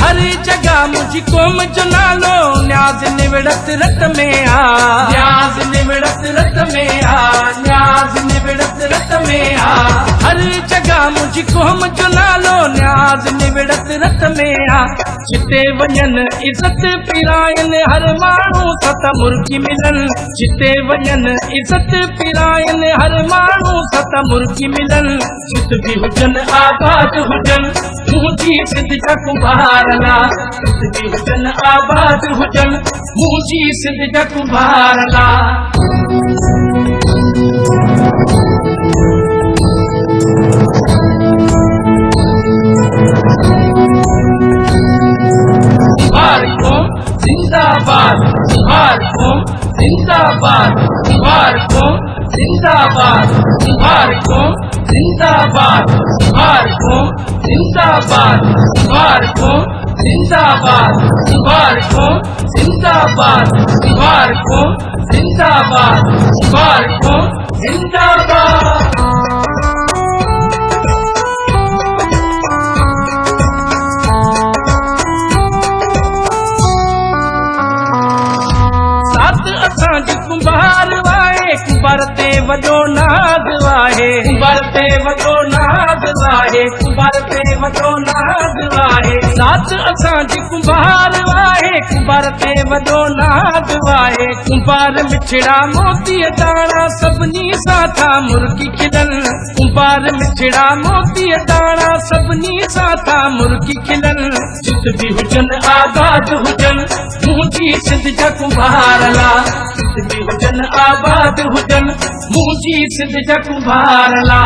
हर जगह मुझी क़ौम जो नालो न्याज़ निवड़त रत में आ, न्याज़ निवड़त रत में आ, न्याज़ निवड़त रत में आ। हर जगह मुझी क़ौम जो नालो न्याज़ निवड़त रत में आ। जिते वञन इज़त पिराइन हर माण्हू सत मुर्गी मिलन, जिते वञन इज़त पिराइन हर माण्हू सत मुर्गी मिलन। जित भी हुजन आबाद हुजन मुंहिंजी सिंध जा कुंभारला, जित भी हुजन आबाद हुजन मुंहिंजी सिंध जा कुंभारला। कुंभार कौम जिंदाबाद, कुंभार कौम जिंदाबाद, कुंभार कौम जिंदाबाद, कुंभार कौम जिंदाबाद, कुंभार कौम जिंदाबाद, कुंभार कौम जिंदाबाद, कुंभार कौम जिंदाबाद, कुंभार कौम जिंदाबाद, कुंभार कौम जिंदाबाद। कुंभार वाहे कुंभार ते वॾो नाज़ वाहे, कुंभार ते वॾो नाज़ वाहे, कुंभार ते वॾो नाज़ वाहे। साथ असांजी कुंभार वाहे, कुंभार ते वॾो नाज़ वाहे। कुंभार मिठड़ा मोती दाणा सभिनी सां था मुर्गी खिलन, कुंभार मिठड़ा मोती दाणा सभिनी सां था मुर्गी खिलन। जित भी हुजन आबाद हुजन मुंहिंजी सिंध जा कुंभारला, जित भी हुजन आबाद हुजन मुंहिंजी सिंध जा कुंभारला।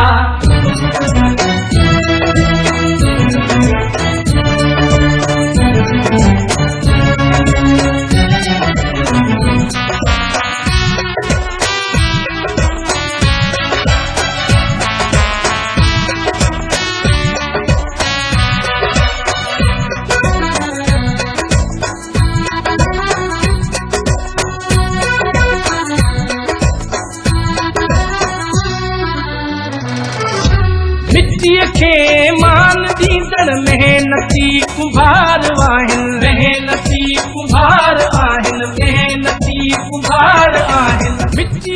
मिट्टीअ खे मान ॾींदड़ मेहनती कुंभार आहिनि, मेहनती कुंभार आहिनि, मेहनती कुंभार आहिनि। मिट्टी